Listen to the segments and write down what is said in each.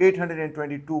822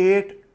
8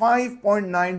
5.9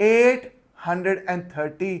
830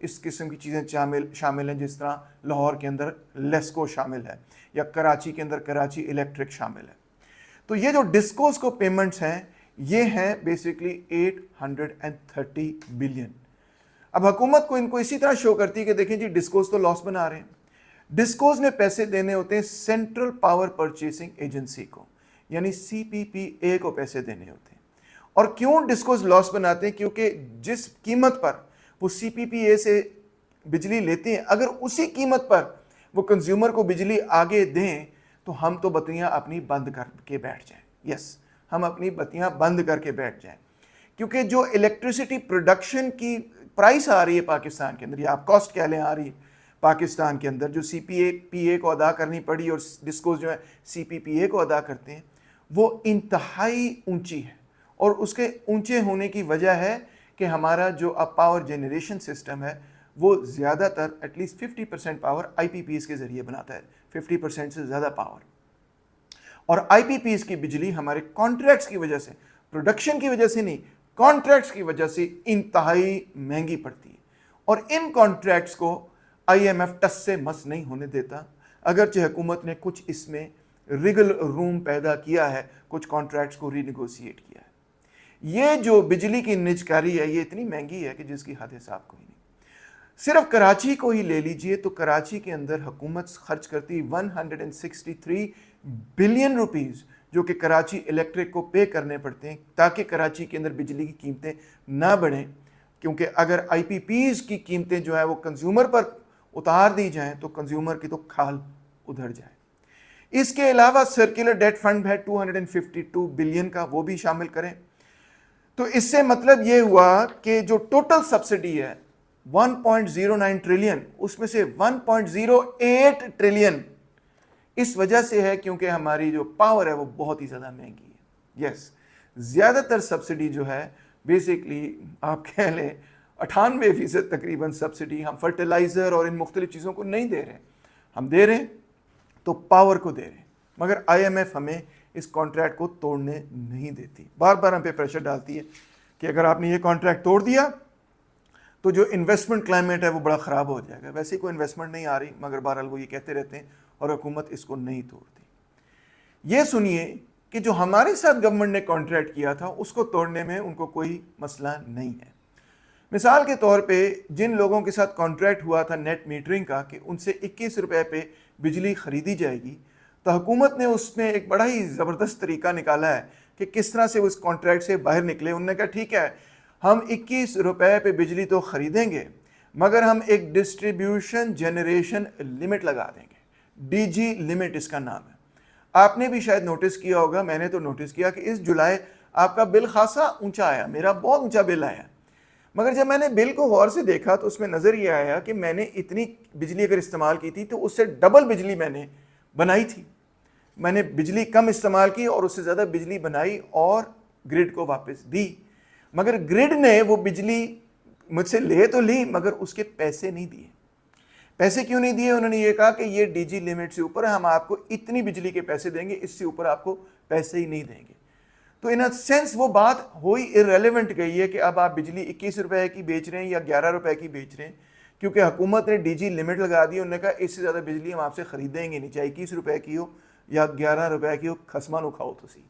اس قسم کی چیزیں شامل ہیں، جس طرح لاہور کے اندر لیسکو شامل ہے یا کراچی کے اندر کراچی الیکٹرک شامل ہے۔ تو یہ جو ڈسکوز کو پیمنٹس ہیں یہ ہیں بیسیکلی 830 بلین۔ اب حکومت کو ان کو اسی طرح شو کرتی ہے کہ دیکھیں جی ڈسکوز تو لاس بنا رہے ہیں، ڈسکوز نے پیسے دینے ہوتے ہیں سینٹرل پاور پرچیسنگ ایجنسی کو، یعنی سی پی پی اے کو پیسے دینے ہوتے ہیں۔ اور کیوں ڈسکوز لاس بناتے ہیں؟ کیونکہ جس قیمت پر وہ سی پی پی اے سے بجلی لیتے ہیں، اگر اسی قیمت پر وہ کنزیومر کو بجلی آگے دیں تو ہم تو بتیاں اپنی بند کر کے بیٹھ جائیں۔ یس، ہم اپنی بتیاں بند کر کے بیٹھ جائیں، کیونکہ جو الیکٹریسٹی پروڈکشن کی پرائس آ رہی ہے پاکستان کے اندر، یا آپ کاسٹ کہہ لیں آ رہی ہے پاکستان کے اندر، جو سی پی اے کو ادا کرنی پڑی اور ڈسکوز جو ہے سی پی پی اے کو ادا کرتے ہیں، وہ انتہائی اونچی ہے۔ اور اس کے اونچے ہونے کی وجہ ہے کہ ہمارا جو اب پاور جنریشن سسٹم ہے وہ زیادہ تر at least 50% power I P Ps کے ذریعے بناتا ہے، 50% سے زیادہ پاور۔ اور آئی پی پیز کی بجلی ہمارے کانٹریکٹس کی وجہ سے، پروڈکشن کی وجہ سے نہیں، کانٹریکٹس کی وجہ سے انتہائی مہنگی پڑتی ہے۔ اور ان کانٹریکٹس کو آئی ایم ایف ٹس سے مس نہیں ہونے دیتا، اگرچہ حکومت نے کچھ اس میں ریگل روم پیدا کیا ہے، کچھ کانٹریکٹس کو ری نیگوشیٹ کیا ہے۔ یہ جو بجلی کی نجکاری ہے یہ اتنی مہنگی ہے کہ جس کی حد حساب کوئی نہیں۔ صرف کراچی کو ہی لے لیجئے تو کراچی کے اندر حکومت خرچ کرتی 163 بلین روپیز، جو کہ کراچی الیکٹرک کو پے کرنے پڑتے ہیں تاکہ کراچی کے اندر بجلی کی قیمتیں نہ بڑھیں، کیونکہ اگر آئی پی پیز کی قیمتیں جو ہے وہ کنزیومر پر اتار دی جائیں تو کنزیومر کی تو کھال ادھر جائے۔ اس کے علاوہ سرکولر ڈیٹ فنڈ ہے 252 بلین کا، وہ بھی شامل کریں۔ تو اس سے مطلب یہ ہوا کہ جو ٹوٹل سبسڈی ہے 1.09 ٹریلین، اس میں سے 1.08 ٹریلین اس وجہ سے ہے کیونکہ ہماری جو پاور ہے وہ بہت ہی زیادہ مہنگی ہے۔ یس، زیادہ تر سبسڈی جو ہے بیسیکلی آپ کہہ لیں 98% تقریباً سبسڈی ہم فرٹیلائزر اور ان مختلف چیزوں کو نہیں دے رہے، ہم دے رہے ہیں تو پاور کو دے رہے ہیں، مگر آئی ایم ایف ہمیں اس کانٹریکٹ کو توڑنے نہیں دیتی، بار بار ہم پہ پریشر ڈالتی ہے کہ اگر آپ نے یہ کانٹریکٹ توڑ دیا تو جو انویسٹمنٹ کلائمیٹ ہے وہ بڑا خراب ہو جائے گا۔ ویسے کوئی انویسٹمنٹ نہیں آ رہی، مگر بہرحال وہ یہ کہتے رہتے ہیں اور حکومت اس کو نہیں توڑتی۔ یہ سنیے کہ جو ہمارے ساتھ گورنمنٹ نے کانٹریکٹ کیا تھا اس کو توڑنے میں ان کو کوئی مسئلہ نہیں ہے۔ مثال کے طور پہ جن لوگوں کے ساتھ کانٹریکٹ ہوا تھا نیٹ میٹرنگ کا کہ ان سے 21 روپے پہ بجلی خریدی جائے گی، تو حکومت نے اس میں ایک بڑا ہی زبردست طریقہ نکالا ہے کہ کس طرح سے اس کانٹریکٹ سے باہر نکلے۔ انہوں نے کہا ٹھیک ہے ہم 21 روپے پہ بجلی تو خریدیں گے، مگر ہم ایک ڈسٹریبیوشن جنریشن لمٹ لگا دیں گے، ڈی جی لمٹ اس کا نام ہے۔ آپ نے بھی شاید نوٹس کیا ہوگا، میں نے تو نوٹس کیا کہ اس جولائی آپ کا بل خاصا اونچا آیا، میرا بہت اونچا بل آیا، مگر جب میں نے بل کو غور سے دیکھا تو اس میں نظر یہ آیا کہ میں نے اتنی بجلی اگر استعمال کی تھی تو اس سے ڈبل بجلی میں نے بنائی تھی۔ میں نے بجلی کم استعمال کی اور اس سے زیادہ بجلی بنائی اور گرڈ کو واپس دی، مگر گرڈ نے وہ بجلی مجھ سے لے تو لی مگر اس کے پیسے نہیں دیے۔ پیسے کیوں نہیں دیے؟ انہوں نے یہ کہا کہ یہ ڈی جی لمٹ سے اوپر ہے، ہم آپ کو اتنی بجلی کے پیسے دیں گے، اس سے اوپر آپ کو پیسے ہی نہیں دیں گے۔ تو ان سینس وہ بات ہوئی ارریلیونٹ گئی ہے کہ اب آپ بجلی 21 روپے کی بیچ رہے ہیں یا 11 روپے کی بیچ رہے ہیں، کیونکہ حکومت نے ڈی جی لمٹ لگا دی۔ انہوں نے کہا اس سے زیادہ بجلی ہم آپ سے خریدیں گے نہیں، چاہے 21 روپے کی ہو یا 11 روپے کی ہو، خسما نو کھاؤ تو سی۔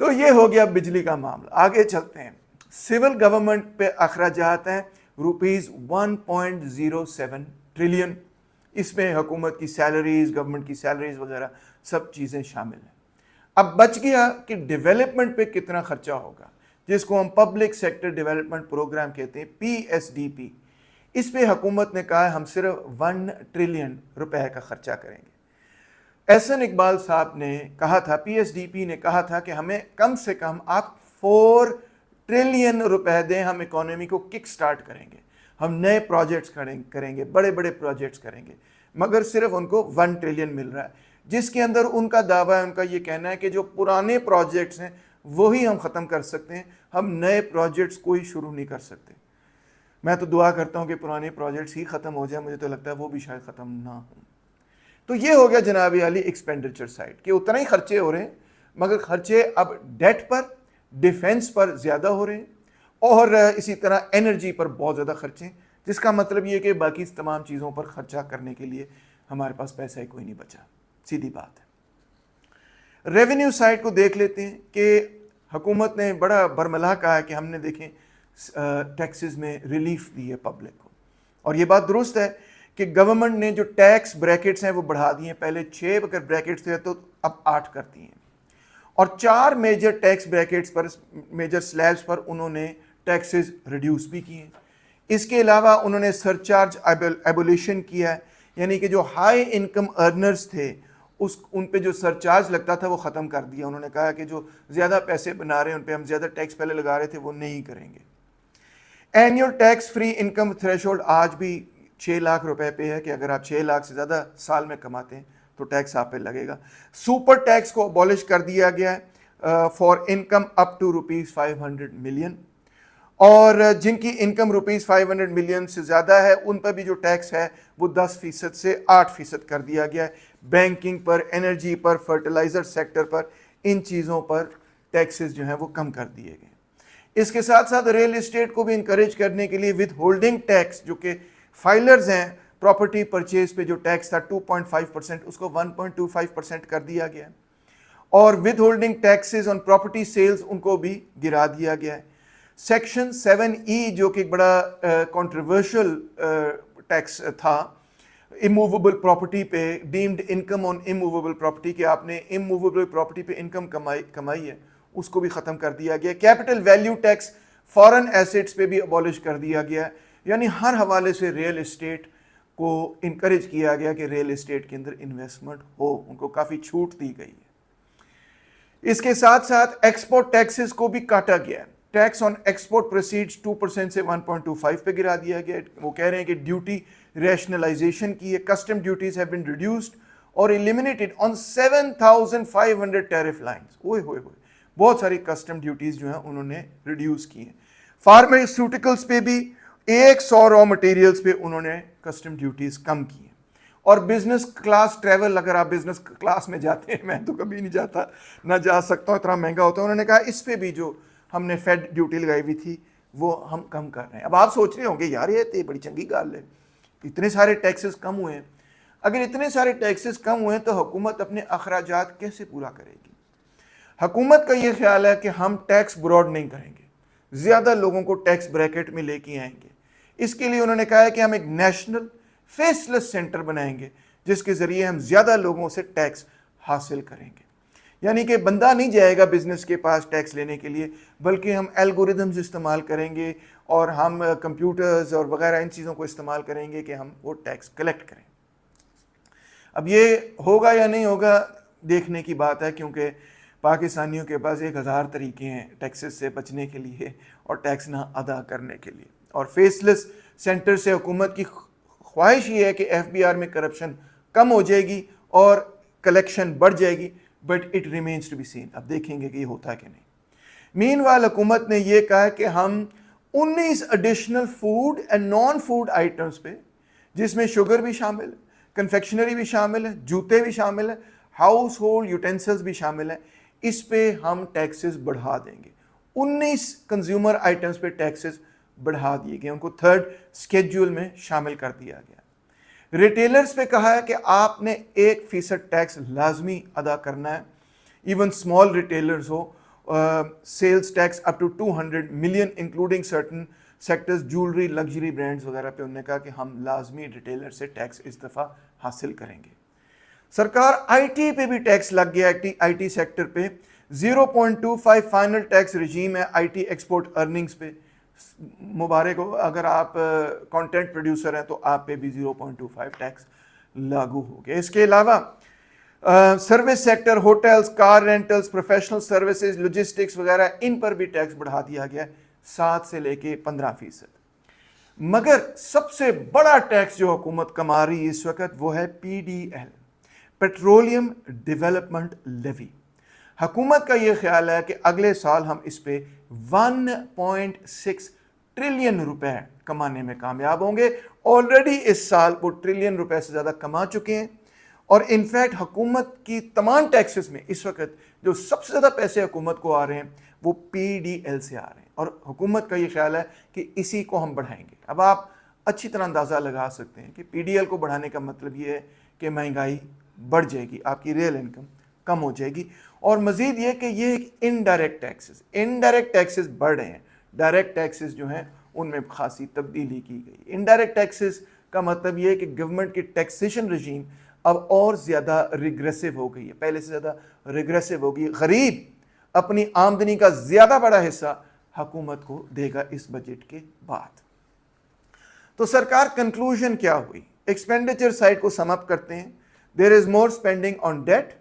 تو یہ ہو گیا بجلی کا معاملہ۔ آگے چلتے ہیں، سول گورنمنٹ پہ اخراجات ہیں روپیز 1.07 ٹریلین، اس میں حکومت کی سیلریز، گورنمنٹ کی سیلریز وغیرہ سب چیزیں شامل ہیں۔ اب بچ گیا کہ ڈیولپمنٹ پہ کتنا خرچہ ہوگا، جس کو ہم پبلک سیکٹر ڈیولپمنٹ پروگرام کہتے ہیں، پی ایس ڈی پی۔ اس پہ حکومت نے کہا ہم صرف 1 ٹریلین روپے کا خرچہ کریں گے۔ احسن اقبال صاحب نے کہا تھا، پی ایس ڈی پی نے کہا تھا کہ ہمیں کم سے کم آپ 4 ٹریلین روپے دیں، ہم اکانومی کو کک سٹارٹ کریں گے، ہم نئے پروجیکٹس کریں گے، بڑے بڑے پروجیکٹس کریں گے، مگر صرف ان کو 1 ٹریلین مل رہا ہے، جس کے اندر ان کا دعویٰ ہے، ان کا یہ کہنا ہے کہ جو پرانے پروجیکٹس ہیں وہی ہم ختم کر سکتے ہیں، ہم نئے پروجیکٹس کوئی شروع نہیں کر سکتے۔ میں تو دعا کرتا ہوں کہ پرانے پروجیکٹس ہی ختم ہو جائیں، مجھے تو لگتا ہے وہ بھی شاید ختم نہ ہوں۔ تو یہ ہو گیا جناب عالی ایکسپینڈیچر سائڈ کہ اتنا ہی خرچے ہو رہے ہیں، مگر خرچے اب ڈیٹ پر، ڈیفنس پر زیادہ ہو رہے ہیں، اور اسی طرح انرجی پر بہت زیادہ خرچے، جس کا مطلب یہ کہ باقی تمام چیزوں پر خرچہ کرنے کے لیے ہمارے پاس پیسہ ہی کوئی نہیں بچا، سیدھی بات ہے۔ ریونیو سائڈ کو دیکھ لیتے ہیں کہ حکومت نے بڑا برملا کہا ہے کہ ہم نے دیکھیں ٹیکسز میں ریلیف دی ہے پبلک کو، اور یہ بات درست ہے کہ گورنمنٹ نے جو ٹیکس بریکٹس ہیں وہ بڑھا دیے ہیں، پہلے 6 اگر بریکٹس تھے تو اب 8 کر دیے ہیں، اور 4 میجر ٹیکس بریکٹس پر، میجر سلیبس پر انہوں نے ٹیکسز ریڈیوس بھی کیے ہیں۔ اس کے علاوہ انہوں نے سرچارج ایبولیشن کیا ہے، یعنی کہ جو ہائی انکم ارنرز تھے ان پہ جو سرچارج لگتا تھا وہ ختم کر دیا۔ انہوں نے کہا کہ جو زیادہ پیسے بنا رہے ہیں ان پہ ہم زیادہ ٹیکس پہلے لگا رہے تھے وہ نہیں کریں گے۔ Annual tax free income threshold آج بھی 6 لاکھ روپے پہ ہے کہ اگر آپ 6 لاکھ سے زیادہ سال میں کماتے ہیں تو ٹیکس آپ پہ لگے گا۔ سپر ٹیکس کو ابالش کر دیا گیا ہے for income up to ₹500 million, اور جن کی انکم ₹500 ملین سے زیادہ ہے ان پر بھی جو ٹیکس ہے وہ 10% سے 8% کر دیا گیا ہے۔ بینکنگ پر، انرجی پر، فرٹیلائزر سیکٹر پر، ان چیزوں پر ٹیکسز جو ہیں وہ کم کر دیے گئے۔ اس کے ساتھ ساتھ ریل اسٹیٹ کو بھی انکریج کرنے کے لیے ود ہولڈنگ ٹیکس، جو کہ فائلرز ہیں پراپرٹی پرچیز پہ جو ٹیکس تھا 2.5%، اس کو 1.25% کر دیا گیا ہے، اور withholding taxes on property sales ان کو بھی گرا دیا گیا ہے۔ سیکشن 7E جو کہ ایک بڑا کنٹروورشل ٹیکس تھا اموویبل پراپرٹی پہ، ڈیمڈ انکم آن اموویبل پراپرٹی، کہ آپ نے اموویبل پراپرٹی پہ انکم کمائی ہے، اس کو بھی ختم کر دیا گیا۔ Capital value tax foreign assets پہ بھی ابالش کر دیا گیا ہے، یعنی ہر حوالے سے ریل اسٹیٹ کو انکریج کیا گیا کہ ریل اسٹیٹ کے اندر انویسٹمنٹ ہو، ان کو کافی چھوٹ دی گئی ہے۔ اس کے ساتھ ساتھ ایکسپورٹ ٹیکسز کو بھی کاٹا گیا ہے۔ ٹیکس آن ایکسپورٹ پروسیڈز 2% سے 1.25 پہ گرا دیا گیا۔ وہ کہہ رہے ہیں کہ ڈیوٹی ریشنلائزیشن کی ہے، custom duties have been reduced اور ایلیمینیٹڈ آن 7,500 ٹیرف لائنز۔ اوئے ہوئے ہوئے، بہت ساری کسٹم ڈیوٹیز جو ہیں انہوں نے ریڈیوس کی ہیں۔ فارماسیوٹیکلز پہ بھی 100 را مٹیریلز پہ انہوں نے کسٹم ڈیوٹیز کم کی ہیں۔ اور بزنس کلاس ٹریول، اگر آپ بزنس کلاس میں جاتے ہیں، میں تو کبھی نہیں جاتا، نہ جا سکتا ہوں، اتنا مہنگا ہوتا ہے، انہوں نے کہا اس پہ بھی جو ہم نے فیڈ ڈیوٹی لگائی ہوئی تھی وہ ہم کم کر رہے ہیں۔ اب آپ سوچ رہے ہوں گے یار یہ تو بڑی چنگی گل ہے، اتنے سارے ٹیکسز کم ہوئے ہیں۔ اگر اتنے سارے ٹیکسز کم ہوئے ہیں تو حکومت اپنے اخراجات کیسے پورا کرے گی؟ حکومت کا یہ خیال ہے کہ ہم ٹیکس براڈ نہیں کریں گے، زیادہ لوگوں کو ٹیکس بریکٹ میں لے کے آئیں گے۔ اس کے لیے انہوں نے کہا ہے کہ ہم ایک نیشنل فیس لیس سینٹر بنائیں گے جس کے ذریعے ہم زیادہ لوگوں سے ٹیکس حاصل کریں گے، یعنی کہ بندہ نہیں جائے گا بزنس کے پاس ٹیکس لینے کے لیے، بلکہ ہم الگوریدمز استعمال کریں گے اور ہم کمپیوٹرز اور وغیرہ ان چیزوں کو استعمال کریں گے کہ ہم وہ ٹیکس کلیکٹ کریں۔ اب یہ ہوگا یا نہیں ہوگا دیکھنے کی بات ہے، کیونکہ پاکستانیوں کے پاس 1000 طریقے ہیں ٹیکسز سے بچنے کے لیے اور ٹیکس نہ ادا کرنے کے لیے۔ اور فیس لیس سینٹر سے حکومت کی خواہش یہ ہے کہ FBR میں کرپشن کم ہو جائے گی اور کلیکشن بڑھ جائے گی، but it remains to be seen. اب دیکھیں گے کہ یہ ہوتا ہے کہ نہیں۔ مین وائل حکومت نے یہ کہا کہ ہم 19 additional food and non food items پہ، جس میں شوگر بھی شامل ہے، کنفیکشنری بھی شامل ہے، جوتے بھی شامل ہیں، ہاؤس ہولڈ یوٹینسلز بھی شامل ہیں، اس پہ ہم ٹیکسز بڑھا دیں گے۔ 19 کنزیومر آئٹمس پہ ٹیکسز بڑھا دیے گئے، ان کو 3rd اسکیڈول میں شامل کر دیا گیا۔ ریٹیلرز پہ کہا ہے کہ آپ نے 1% ٹیکس لازمی ادا کرنا ہے، ایون اسمال ریٹیلرز ہو، sales tax up to 200 million including certain sectors, jewellery, luxury brands وغیرہ پہ انہوں نے کہا کہ ہم لازمی ریٹیلر سے ٹیکس اس دفعہ حاصل کریں گے۔ سرکار IT پہ بھی ٹیکس لگ گیا، IT سیکٹر پہ 0.25 فائنل ٹیکس رجیم ہے IT ایکسپورٹ ارننگز پہ۔ مبارک ہو، اگر آپ کانٹینٹ پروڈیوسر ہیں تو آپ پہ بھی 0.25 ٹیکس لاگو ہو گیا۔ اس کے علاوہ سروس سیکٹر، ہوٹلز، کار رینٹلز، پروفیشنل سروسز، لوجسٹکس وغیرہ، ان پر بھی ٹیکس بڑھا دیا گیا 7 سے لے کے 15%۔ مگر سب سے بڑا ٹیکس جو حکومت کما رہی ہے اس وقت وہ ہے PDL، پیٹرولیم ڈیولپمنٹ لیوی۔ حکومت کا یہ خیال ہے کہ اگلے سال ہم اس پہ 1.6 ٹریلین روپے کمانے میں کامیاب ہوں گے۔ آلریڈی اس سال وہ ٹریلین روپے سے زیادہ کما چکے ہیں، اور انفیکٹ حکومت کی تمام ٹیکسز میں اس وقت جو سب سے زیادہ پیسے حکومت کو آ رہے ہیں وہ PDL سے آ رہے ہیں۔ اور حکومت کا یہ خیال ہے کہ اسی کو ہم بڑھائیں گے۔ اب آپ اچھی طرح اندازہ لگا سکتے ہیں کہ پی ڈی ایل کو بڑھانے کا مطلب یہ ہے کہ مہنگائی بڑھ جائے گی، آپ کی ریئل انکم کم ہو جائے گی، اور مزید یہ کہ یہ انڈائریکٹ ٹیکسز بڑھ رہے ہیں، ڈائریکٹ ٹیکسز جو ہیں ان میں خاصی تبدیلی کی گئی۔ انڈائریکٹ ٹیکسز کا مطلب یہ ہے کہ گورنمنٹ کی ٹیکسیشن رجیم اب اور زیادہ ریگریسو ہو گئی ہے، پہلے سے زیادہ ریگریسو ہو گئی۔ غریب اپنی آمدنی کا زیادہ بڑا حصہ حکومت کو دے گا اس بجٹ کے بعد۔ تو سرکار کنکلوژن کیا ہوئی؟ ایکسپینڈیچر سائڈ کو سم اپ کرتے ہیں۔ There is more spending on debt,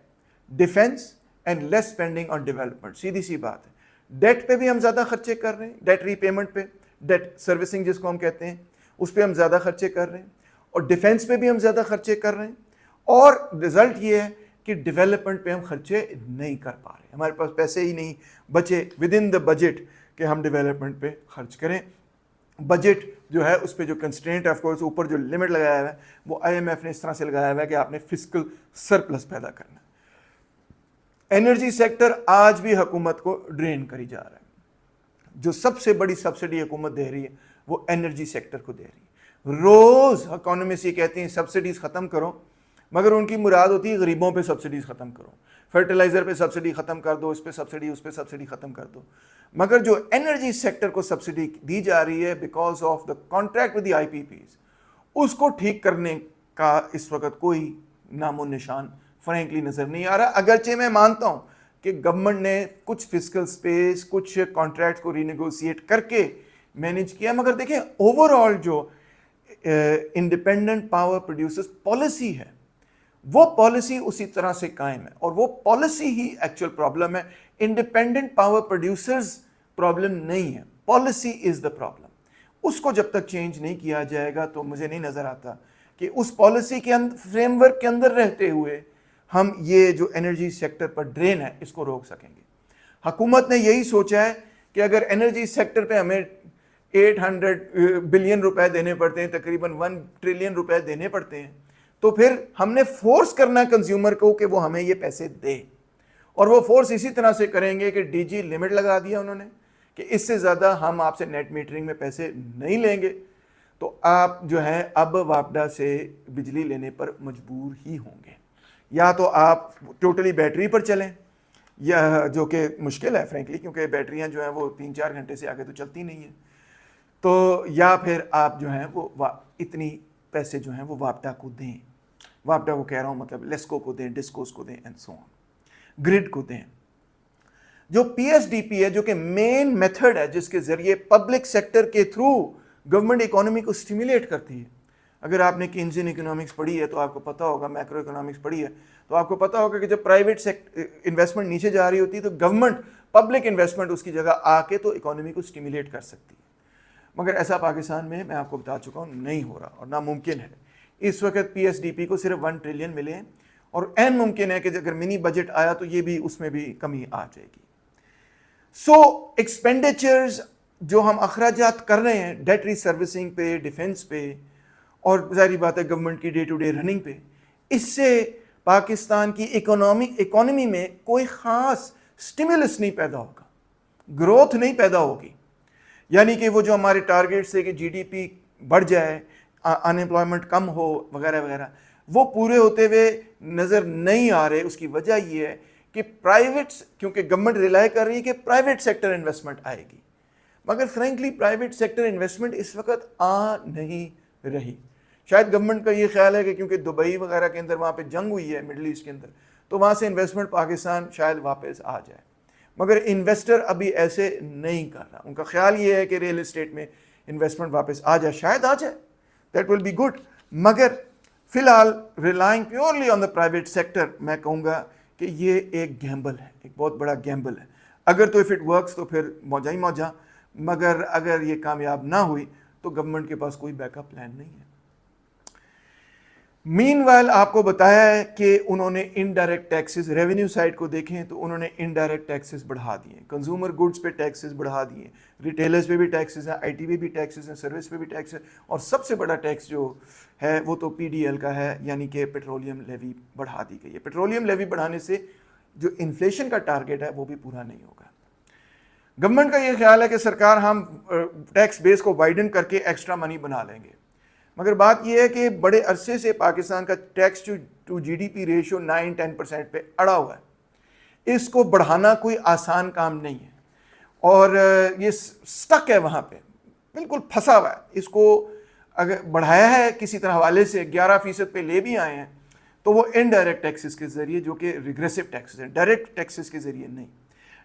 defence and less spending on development. سیدھی سی بات ہے، ڈیٹ پہ بھی ہم زیادہ خرچے کر رہے ہیں، ڈیٹ ری پیمنٹ پہ، ڈیٹ سروسنگ جس کو ہم کہتے ہیں، اس پہ ہم زیادہ خرچے کر رہے ہیں، اور ڈیفینس پہ بھی ہم زیادہ خرچے کر رہے ہیں، اور رزلٹ یہ ہے کہ ڈیولپمنٹ پہ ہم خرچے نہیں کر پا رہے، ہمارے پاس پیسے ہی نہیں بچے ود ان دا بجٹ کہ ہم ڈیولپمنٹ پہ خرچ کریں۔ بجٹ جو ہے اس پہ جو کنسٹرینٹ ہے، آف کورس اوپر جو لمٹ لگایا ہوا ہے وہ آئی ایم ایف نے اس طرح سے لگایا ہوا ہے کہ آپ نے فسکل سرپلس پیدا کرنا ہے۔ انرجی سیکٹر آج بھی حکومت کو ڈرین کری جا رہا ہے، جو سب سے بڑی سبسڈی حکومت دے رہی ہے وہ انرجی سیکٹر کو دے رہی ہے۔ روز اکانومسٹ یہ کہتے ہیں سبسڈیز ختم کرو، مگر ان کی مراد ہوتی ہے غریبوں پہ سبسڈیز ختم کرو، فرٹیلائزر پہ سبسڈی ختم کر دو، اس پہ سبسڈی، اس پہ سبسڈی ختم کر دو۔ مگر جو انرجی سیکٹر کو سبسڈی دی جا رہی ہے because of the contract with the I P Ps, اس کو ٹھیک کرنے کا اس وقت کوئی نام و نشان فرینکلی نظر نہیں آ رہا۔ اگرچہ میں مانتا ہوں کہ گورنمنٹ نے کچھ فسکل سپیس، کچھ کانٹریکٹ کو رینیگوشیٹ کر کے مینیج کیا، مگر دیکھیں اوور آل جو انڈیپینڈنٹ پاور پروڈیوسرز پالیسی ہے وہ پالیسی اسی طرح سے قائم ہے، اور وہ پالیسی ہی ایکچوئل پرابلم ہے۔ انڈیپینڈنٹ پاور پروڈیوسرز پرابلم نہیں ہے، پالیسی از دا پرابلم۔ اس کو جب تک چینج نہیں کیا جائے گا تو مجھے نہیں نظر آتا کہ اس پالیسی کے فریم ورک کے اندر رہتے ہوئے ہم یہ جو انرجی سیکٹر پر ڈرین ہے اس کو روک سکیں گے۔ حکومت نے یہی سوچا ہے کہ اگر انرجی سیکٹر پہ ہمیں 800 بلین روپے دینے پڑتے ہیں، تقریباً 1 ٹریلین روپے دینے پڑتے ہیں، تو پھر ہم نے فورس کرنا کنزیومر کو کہ وہ ہمیں یہ پیسے دے، اور وہ فورس اسی طرح سے کریں گے کہ ڈی جی لمٹ لگا دیا انہوں نے کہ اس سے زیادہ ہم آپ سے نیٹ میٹرنگ میں پیسے نہیں لیں گے، تو آپ جو ہے اب واپڈا سے بجلی لینے پر مجبور ہی ہوں گے، یا تو آپ ٹوٹلی بیٹری پر چلیں، یا جو کہ مشکل ہے فرینکلی کیونکہ بیٹریاں جو ہیں وہ 3-4 گھنٹے سے آگے تو چلتی نہیں ہیں، تو یا پھر آپ جو ہیں وہ اتنی پیسے جو ہیں وہ واپڈا کو دیں، واپڈا کو کہہ رہا ہوں مطلب لیسکو کو دیں، ڈسکوز کو دیں اینڈ سو آن، گریڈ کو دیں۔ جو پی ایس ڈی پی ہے جو کہ مین میتھڈ ہے جس کے ذریعے پبلک سیکٹر کے تھرو گورنمنٹ اکانومی کو سٹیمولیٹ کرتی ہے۔ اگر آپ نے کینزین اکنامکس پڑھی ہے تو آپ کو پتہ ہوگا، میکرو اکنامکس پڑھی ہے تو آپ کو پتہ ہوگا کہ جب پرائیویٹ انویسٹمنٹ نیچے جا رہی ہوتی ہے تو گورنمنٹ پبلک انویسٹمنٹ اس کی جگہ آ کے تو اکانومی کو سٹیمولیٹ کر سکتی ہے، مگر ایسا پاکستان میں آپ کو بتا چکا ہوں نہیں ہو رہا اور ناممکن ہے۔ اس وقت پی ایس ڈی پی کو صرف 1 ٹریلین ملے ہیں، اور عین ممکن ہے کہ اگر منی بجٹ آیا تو یہ بھی اس میں بھی کمی آ جائے گی۔ سو ایکسپینڈیچرز جو ہم اخراجات کر رہے ہیں ڈیٹ ری سروسنگ پہ، ڈیفینس پہ، اور ظاہری بات ہے گورنمنٹ کی ڈے ٹو ڈے رننگ پہ، اس سے پاکستان کی اکانومی میں کوئی خاص سٹیمولس نہیں پیدا ہوگا، گروتھ نہیں پیدا ہوگی، یعنی کہ وہ جو ہمارے ٹارگیٹس ہے کہ جی ڈی پی بڑھ جائے، ان امپلائمنٹ کم ہو وغیرہ وغیرہ، وہ پورے ہوتے ہوئے نظر نہیں آ رہے۔ اس کی وجہ یہ ہے کہ کیونکہ گورنمنٹ ریلائی کر رہی ہے کہ پرائیویٹ سیکٹر انویسٹمنٹ آئے گی، مگر فرینکلی پرائیویٹ سیکٹر انویسٹمنٹ اس وقت آ نہیں رہی۔ شاید گورنمنٹ کا یہ خیال ہے کہ کیونکہ دبئی وغیرہ کے اندر وہاں پہ جنگ ہوئی ہے مڈل ایسٹ کے اندر، تو وہاں سے انویسٹمنٹ پاکستان شاید واپس آ جائے، مگر انویسٹر ابھی ایسے نہیں کر رہا۔ ان کا خیال یہ ہے کہ ریئل اسٹیٹ میں انویسٹمنٹ واپس آ جائے، شاید آ جائے، دیٹ ول بی گڈ، مگر فی الحال relying purely on the private sector, میں کہوں گا کہ یہ ایک گیمبل ہے، ایک بہت بڑا گیمبل ہے۔ اگر تو اف اٹ ورکس تو پھر موجہ ہی موجہ، مگر اگر یہ کامیاب نہ ہوئی تو گورنمنٹ کے پاس کوئی بیک اپ پلان نہیں ہے۔ مین وائل آپ کو بتایا ہے کہ انہوں نے انڈائریکٹ ٹیکسز، ریونیو سائڈ کو دیکھیں تو انہوں نے انڈائریکٹ ٹیکسز بڑھا دیے، کنزیومر گڈز پہ ٹیکسز بڑھا دیے، ریٹیلرز پہ بھی ٹیکسز ہیں، آئی ٹی پہ بھی ٹیکسز ہیں، سروس پہ بھی ٹیکس ہے، اور سب سے بڑا ٹیکس جو ہے وہ تو پی ڈی ایل کا ہے، یعنی کہ پیٹرولیم لیوی بڑھا دی گئی ہے۔ پیٹرولیم لیوی بڑھانے سے جو انفلیشن کا ٹارگیٹ ہے وہ بھی پورا نہیں ہوگا۔ گورنمنٹ کا یہ خیال ہے کہ سرکار ہم ٹیکس بیس کو وائڈن کر کے ایکسٹرا منی بنا لیں گے، مگر بات یہ ہے کہ بڑے عرصے سے پاکستان کا tax to G D P ratio 9-10% پہ اڑا ہوا ہے، اس کو بڑھانا کوئی آسان کام نہیں ہے، اور یہ سٹک ہے وہاں پہ، بالکل پھنسا ہوا ہے۔ اس کو اگر بڑھایا ہے کسی طرح حوالے سے 11% پہ لے بھی آئے ہیں تو وہ انڈائریکٹ ٹیکسز کے ذریعے، جو کہ ریگریسو ٹیکسز ہیں، ڈائریکٹ ٹیکسز کے ذریعے نہیں۔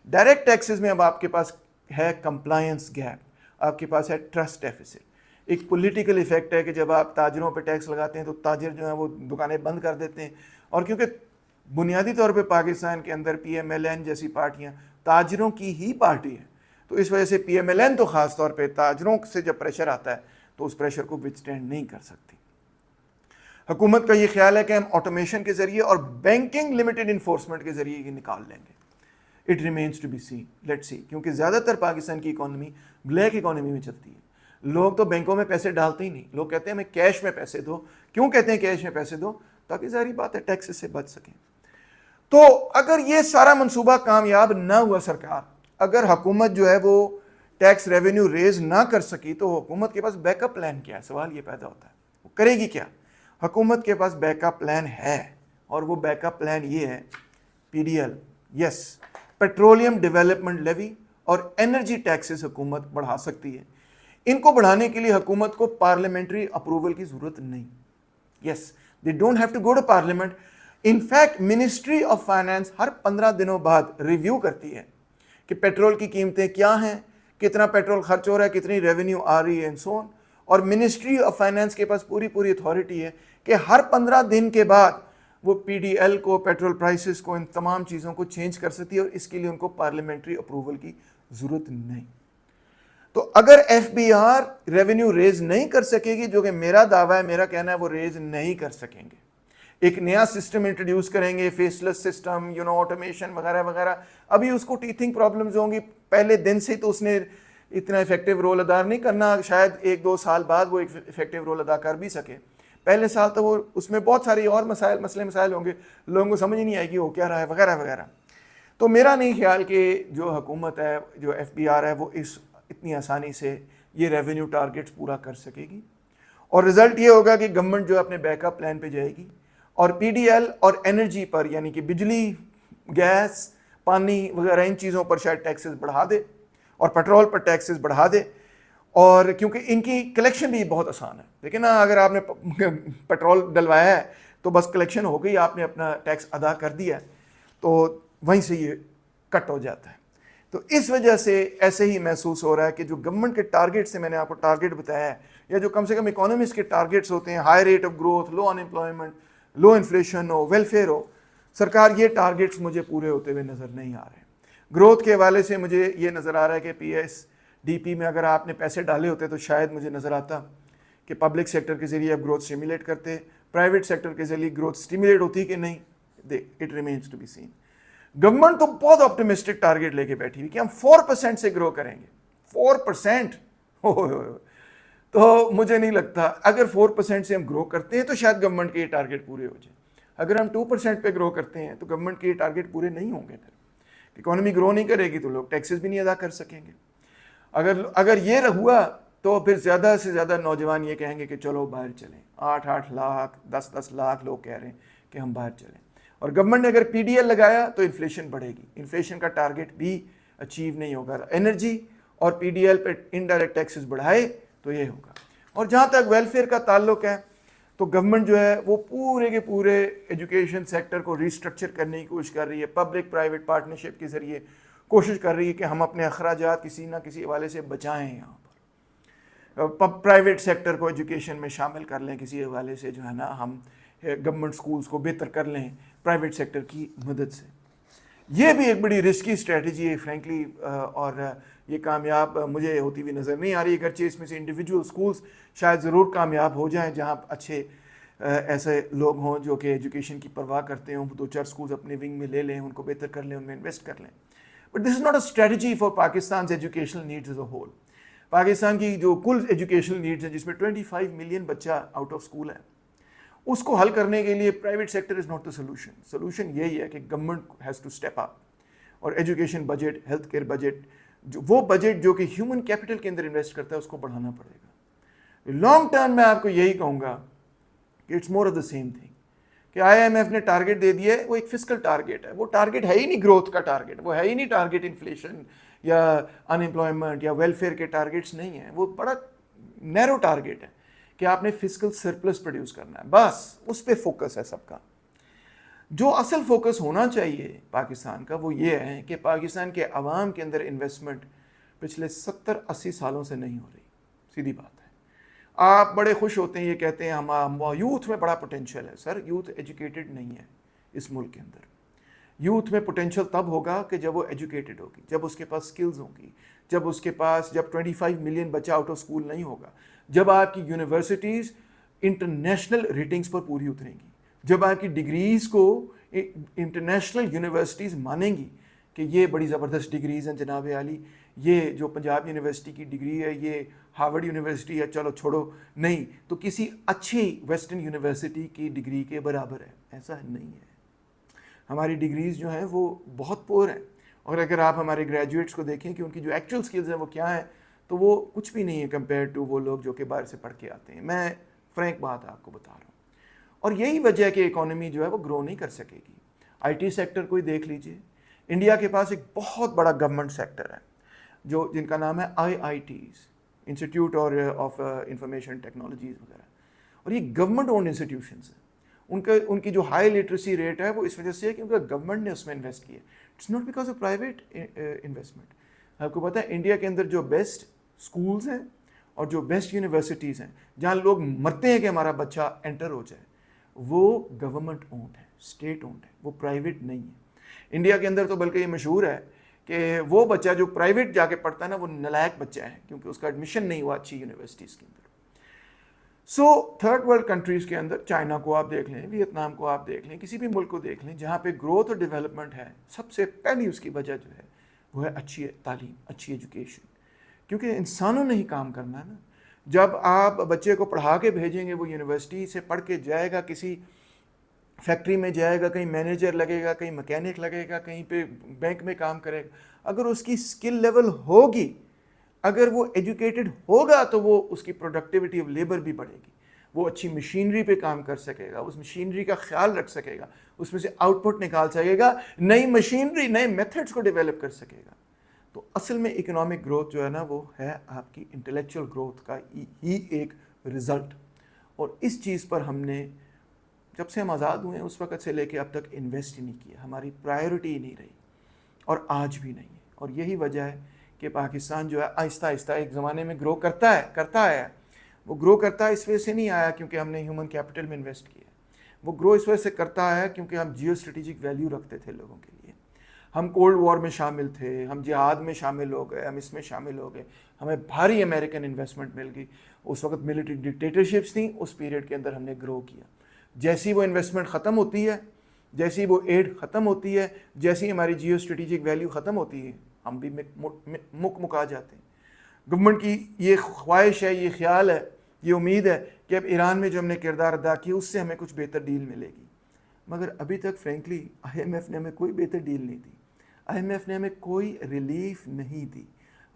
ڈائریکٹ ٹیکسز میں اب آپ کے پاس ہے کمپلائنس گیپ، آپ کے پاس ہے ٹرسٹ ڈیفیسٹ، ایک پولیٹیکل ایفیکٹ ہے کہ جب آپ تاجروں پہ ٹیکس لگاتے ہیں تو تاجر جو ہیں وہ دکانیں بند کر دیتے ہیں، اور کیونکہ بنیادی طور پہ پاکستان کے اندر پی ایم ایل این جیسی پارٹیاں تاجروں کی ہی پارٹی ہے، تو اس وجہ سے پی ایم ایل این تو خاص طور پہ تاجروں سے جب پریشر آتا ہے تو اس پریشر کو وتھسٹینڈ نہیں کر سکتی۔ حکومت کا یہ خیال ہے کہ ہم آٹومیشن کے ذریعے اور بینکنگ لمیٹڈ انفورسمنٹ کے ذریعے یہ نکال لیں گے۔ It remains to be see, let see, کیونکہ زیادہ تر پاکستان کی اکانومی بلیک اکانومی میں چلتی ہے، لوگ تو بینکوں میں پیسے ڈالتے ہی نہیں، لوگ کہتے ہیں ہمیں کیش میں پیسے دو۔ کیوں کہتے ہیں کیش میں پیسے دو؟ تاکہ ظاہری بات ہے ٹیکس سے بچ سکیں۔ تو اگر یہ سارا منصوبہ کامیاب نہ ہوا سرکار، اگر حکومت جو ہے وہ ٹیکس ریونیو ریز نہ کر سکی، تو حکومت کے پاس بیک اپ پلان کیا ہے؟ سوال یہ پیدا ہوتا ہے، وہ کرے گی کیا؟ حکومت کے پاس بیک اپ پلان ہے، اور وہ بیک اپ پلان یہ ہے پی ڈی ایل، یس، پیٹرولیم ڈیولپمنٹ لیوی اور انرجی ٹیکسز حکومت بڑھا سکتی ہے۔ ان کو بڑھانے کے لیے حکومت کو پارلیمنٹری اپروول کی ضرورت نہیں، yes, they don't have to go to parliament. In fact ministry of finance ہر 15 دنوں بعد ریویو کرتی ہے کہ پیٹرول کی قیمتیں کیا ہیں، کتنا پیٹرول خرچ ہو رہا ہے، کتنی ریونیو آ رہی ہے، سو آن، اور منسٹری آف فائنانس کے پاس پوری اتھارٹی ہے کہ ہر 15 دن کے بعد وہ پی ڈی ایل کو، پیٹرول پرائسز کو، ان تمام چیزوں کو چینج کر سکتی ہے، اور اس کے لیے ان کو پارلیمنٹری اپروول کی ضرورت نہیں۔ تو اگر F B R revenue raise نہیں کر سکے گی، جو کہ میرا دعویٰ ہے، میرا کہنا ہے وہ ریز نہیں کر سکیں گے، ایک نیا سسٹم انٹروڈیوس کریں گے، فیس لیس سسٹم، آٹومیشن وغیرہ وغیرہ، ابھی اس کو ٹیتھنگ پرابلمز ہوں گی، پہلے دن سے تو اس نے اتنا افیکٹو رول ادا نہیں کرنا، شاید 1-2 سال بعد وہ ایک افیکٹو رول ادا کر بھی سکے، پہلے سال تو وہ اس میں بہت ساری اور مسائل ہوں گے، لوگوں کو سمجھ نہیں آئے گی وہ کیا رہا ہے وغیرہ وغیرہ۔ تو میرا نہیں خیال کہ جو حکومت ہے، جو ایف بی آر ہے، وہ اتنی آسانی سے یہ ریونیو ٹارگیٹس پورا کر سکے گی، اور رزلٹ یہ ہوگا کہ گورنمنٹ جو اپنے بیک اپ پلان پہ جائے گی، اور پی ڈی ایل اور انرجی پر، یعنی کہ بجلی، گیس، پانی وغیرہ ان چیزوں پر شاید ٹیکسز بڑھا دے، اور پیٹرول پر ٹیکسز بڑھا دے، اور کیونکہ ان کی کلیکشن بھی بہت آسان ہے، لیکن نا اگر آپ نے پیٹرول ڈلوایا ہے تو بس کلیکشن ہو گئی، آپ نے اپنا ٹیکس ادا کر دیا ہے، تو وہیں سے یہ کٹ ہو جاتا ہے۔ تو اس وجہ سے ایسے ہی محسوس ہو رہا ہے کہ جو گورنمنٹ کے ٹارگیٹ سے میں نے آپ کو ٹارگیٹ بتایا ہے، یا جو کم سے کم اکانومسٹ کے ٹارگیٹس ہوتے ہیں، high rate of growth, low unemployment, low inflation ہو، ویلفیئر ہو، سرکار یہ ٹارگیٹس مجھے پورے ہوتے ہوئے نظر نہیں آ رہے۔ گروتھ کے حوالے سے مجھے یہ نظر آ رہا ہے کہ پی ایس ڈی پی میں اگر آپ نے پیسے ڈالے ہوتے تو شاید مجھے نظر آتا کہ پبلک سیکٹر کے ذریعے اب گروتھ سٹیمولیٹ کرتے، پرائیویٹ سیکٹر کے ذریعے گروتھ سٹیمولیٹ ہوتی کہ نہیں، it remains to be seen. Government تو بہت آپٹیمسٹک ٹارگیٹ لے کے بیٹھی ہوئی کہ ہم 4% سے گرو کریں گے، 4%، تو مجھے نہیں لگتا، اگر 4% سے ہم گرو کرتے ہیں تو شاید گورنمنٹ کے یہ ٹارگیٹ پورے ہو جائیں، اگر ہم 2% پہ گرو کرتے ہیں تو گورنمنٹ کے یہ ٹارگیٹ پورے نہیں ہوں گے، پھر اکانومی گرو نہیں کرے گی تو لوگ ٹیکسز بھی نہیں ادا کر سکیں گے۔ اگر یہ ہوا تو پھر زیادہ سے زیادہ نوجوان یہ کہیں گے کہ چلو باہر چلیں، 8 لاکھ 10 لاکھ لوگ کہہ رہے ہیں کہ ہم باہر چلیں، اور گورنمنٹ نے اگر پی ڈی ایل لگایا تو انفلیشن بڑھے گی، انفلیشن کا ٹارگیٹ بھی اچیو نہیں ہوگا، انرجی اور پی ڈی ایل پہ انڈائریکٹ ٹیکسز بڑھائے تو یہ ہوگا۔ اور جہاں تک ویلفیئر کا تعلق ہے تو گورنمنٹ جو ہے وہ پورے کے پورے ایجوکیشن سیکٹر کو ریسٹرکچر کرنے کی کوشش کر رہی ہے، پبلک پرائیویٹ پارٹنرشپ کے ذریعے کوشش کر رہی ہے کہ ہم اپنے اخراجات کسی نہ کسی حوالے سے بچائیں، یہاں پر پرائیویٹ سیکٹر کو ایجوکیشن میں شامل کر لیں کسی حوالے سے، جو ہے نا ہم گورنمنٹ سکولز کو بہتر کر لیں پرائیویٹ سیکٹر کی مدد سے۔ یہ بھی ایک بڑی رسکی اسٹریٹجی ہے فرینکلی، اور یہ کامیاب مجھے ہوتی ہوئی نظر نہیں آ رہی، اگرچہ اس میں سے انڈیویجول سکولز شاید ضرور کامیاب ہو جائیں جہاں اچھے ایسے لوگ ہوں جو کہ ایجوکیشن کی پرواہ کرتے ہوں، 2-4 سکولز اپنے ونگ میں لے لیں، ان کو بہتر کر لیں، ان میں انویسٹ کر لیں۔ But this is not a strategy for Pakistan educational needs as a whole. Pakistan کی جو کل ایجوکیشنل نیڈز ہیں، جس میں 25 ملین بچہ آؤٹ آف اسکول ہے، اس کو حل کرنے کے لیے private sector is not the solution. Solution یہی ہے کہ government has to step up, اور education budget, health care budget, جو وہ بجٹ جو کہ ہیومن کیپٹل کے اندر انویسٹ کرتا ہے اس کو بڑھانا پڑے گا. لانگ ٹرم میں آپ کو یہی کہوں گا کہ it's more of the same thing کہ آئی ایم ایف نے ٹارگیٹ دے دیا ہے, وہ ایک فسکل ٹارگیٹ ہے, وہ ٹارگیٹ ہے ہی نہیں گروتھ کا ٹارگیٹ, وہ ہے ہی نہیں ٹارگیٹ انفلیشن یا ان امپلائمنٹ یا ویلفیئر کے ٹارگیٹس نہیں ہیں, وہ بڑا نیرو ٹارگیٹ ہے کہ آپ نے فسکل سرپلس پروڈیوس کرنا ہے, بس اس پہ فوکس ہے سب کا. جو اصل فوکس ہونا چاہیے پاکستان کا وہ یہ ہے کہ پاکستان کے عوام کے اندر انویسٹمنٹ پچھلے 70-80 سالوں سے نہیں ہو رہی, سیدھی بات ہے. آپ بڑے خوش ہوتے ہیں, یہ کہتے ہیں ہم یوتھ میں بڑا پوٹینشیل ہے. سر یوتھ ایجوکیٹڈ نہیں ہے اس ملک کے اندر. یوتھ میں پوٹینشیل تب ہوگا کہ جب وہ ایجوکیٹڈ ہوگی, جب اس کے پاس سکلز ہوں گی, جب اس کے پاس, جب 25 ملین بچہ آؤٹ آف اسکول نہیں ہوگا, جب آپ کی یونیورسٹیز انٹرنیشنل ریٹنگز پر پوری اتریں گی, جب آپ کی ڈگریز کو انٹرنیشنل یونیورسٹیز مانیں گی کہ یہ بڑی زبردست ڈگریز ہیں جناب عالی, یہ جو پنجاب یونیورسٹی کی ڈگری ہے یہ ہارورڈ یونیورسٹی ہے, چلو چھوڑو, نہیں تو کسی اچھی ویسٹرن یونیورسٹی کی ڈگری کے برابر ہے. ایسا نہیں ہے. ہماری ڈگریز جو ہیں وہ بہت پور ہیں, اور اگر آپ ہمارے گریجویٹس کو دیکھیں کہ ان کی جو ایکچوئل سکلز ہیں وہ کیا ہیں تو وہ کچھ بھی نہیں ہے کمپیئر ٹو وہ لوگ جو کہ باہر سے پڑھ کے آتے ہیں. میں فرینک بات آپ کو بتا رہا ہوں. اور یہی وجہ ہے کہ اکانومی جو ہے وہ گرو نہیں کر سکے گی. آئی ٹی سیکٹر کوئی دیکھ لیجئے, انڈیا کے پاس ایک بہت بڑا گورنمنٹ سیکٹر ہے جو جن کا نام ہے آئی ٹیز, انسٹیٹیوٹ اور آف انفارمیشن ٹیکنالوجیز وغیرہ, اور یہ گورنمنٹ اونڈ انسٹیٹیوشنس ہیں. ان کی جو ہائی لٹریسی ریٹ ہے وہ اس وجہ سے ہے کیونکہ گورنمنٹ نے اس میں انویسٹ کیا. It's not because of private investment. آپ کو پتہ ہے انڈیا کے اندر جو بیسٹ اسکولز ہیں اور جو بیسٹ یونیورسٹیز ہیں جہاں لوگ مرتے ہیں کہ ہمارا بچہ انٹر ہو جائے, وہ گورنمنٹ اونڈ ہے, اسٹیٹ اونڈ ہے, وہ پرائیویٹ نہیں ہے. انڈیا کے اندر تو بلکہ یہ مشہور ہے کہ وہ بچہ جو پرائیویٹ جا کے پڑھتا ہے نا وہ نلائق بچہ ہے کیونکہ اس کا ایڈمیشن نہیں ہوا اچھی یونیورسٹیز کے اندر. سو تھرڈ ورلڈ کنٹریز کے اندر چائنا کو آپ دیکھ لیں, ویتنام کو آپ دیکھ لیں, کسی بھی ملک کو دیکھ لیں جہاں پہ گروتھ اور ڈیولپمنٹ ہے, سب سے پہلی اس کی وجہ جو ہے وہ ہے اچھی تعلیم, اچھی ایجوکیشن. کیونکہ انسانوں نے ہی کام کرنا ہے نا. جب آپ بچے کو پڑھا کے بھیجیں گے وہ یونیورسٹی سے پڑھ کے جائے گا, کسی فیکٹری میں جائے گا, کہیں مینیجر لگے گا, کہیں مکینک لگے گا, کہیں پہ بینک میں کام کرے گا. اگر اس کی اسکل لیول ہوگی, اگر وہ ایجوکیٹڈ ہوگا تو وہ اس کی پروڈکٹیوٹی آف لیبر بھی بڑھے گی, وہ اچھی مشینری پہ کام کر سکے گا, اس مشینری کا خیال رکھ سکے گا, اس میں سے آؤٹ پٹ نکال سکے گا, نئی مشینری نئے میتھڈس کو ڈیولپ کر سکے گا. تو اصل میں اکنامک گروتھ جو ہے نا وہ ہے آپ کی انٹلیکچوئل گروتھ کا ہی ایک رزلٹ. اور اس چیز پر ہم نے جب سے ہم آزاد ہوئے ہیں اس وقت سے لے کے اب تک انویسٹ ہی نہیں کیا, ہماری پرائیورٹی ہی نہیں رہی اور آج بھی نہیں ہے. اور یہی وجہ ہے کہ پاکستان جو ہے آہستہ آہستہ ایک زمانے میں گرو کرتا ہے. وہ گرو کرتا ہے اس وجہ سے نہیں آیا کیونکہ ہم نے ہیومن کیپٹل میں انویسٹ کیا. وہ گرو اس وجہ سے کرتا ہے کیونکہ ہم جیو اسٹریٹجک ویلیو رکھتے تھے لوگوں کے لیے. ہم کولڈ وار میں شامل تھے, ہم جہاد میں شامل ہو گئے, ہم اس میں شامل ہو گئے, ہمیں بھاری امریکن انویسٹمنٹ مل گئی. اس وقت ملٹری ڈکٹیٹرشپس تھیں, اس پیریڈ کے اندر ہم نے گرو کیا. جیسی وہ انویسٹمنٹ ختم ہوتی ہے, جیسی وہ ایڈ ختم ہوتی ہے, جیسی ہماری جیو اسٹریٹجک ویلیو ختم ہوتی ہے, ہم بھی مکا جاتے ہیں. گورنمنٹ کی یہ خواہش ہے, یہ خیال ہے, یہ امید ہے کہ اب ایران میں جو ہم نے کردار ادا کیا اس سے ہمیں کچھ بہتر ڈیل ملے گی. مگر ابھی تک فرینکلی آئی ایم ایف نے ہمیں کوئی بہتر ڈیل نہیں دی. آئی ایم ایف نے ہمیں کوئی ریلیف نہیں دی.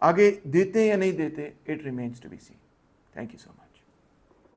آگے دیتے یا نہیں دیتے, it remains to be seen. Thank you so much.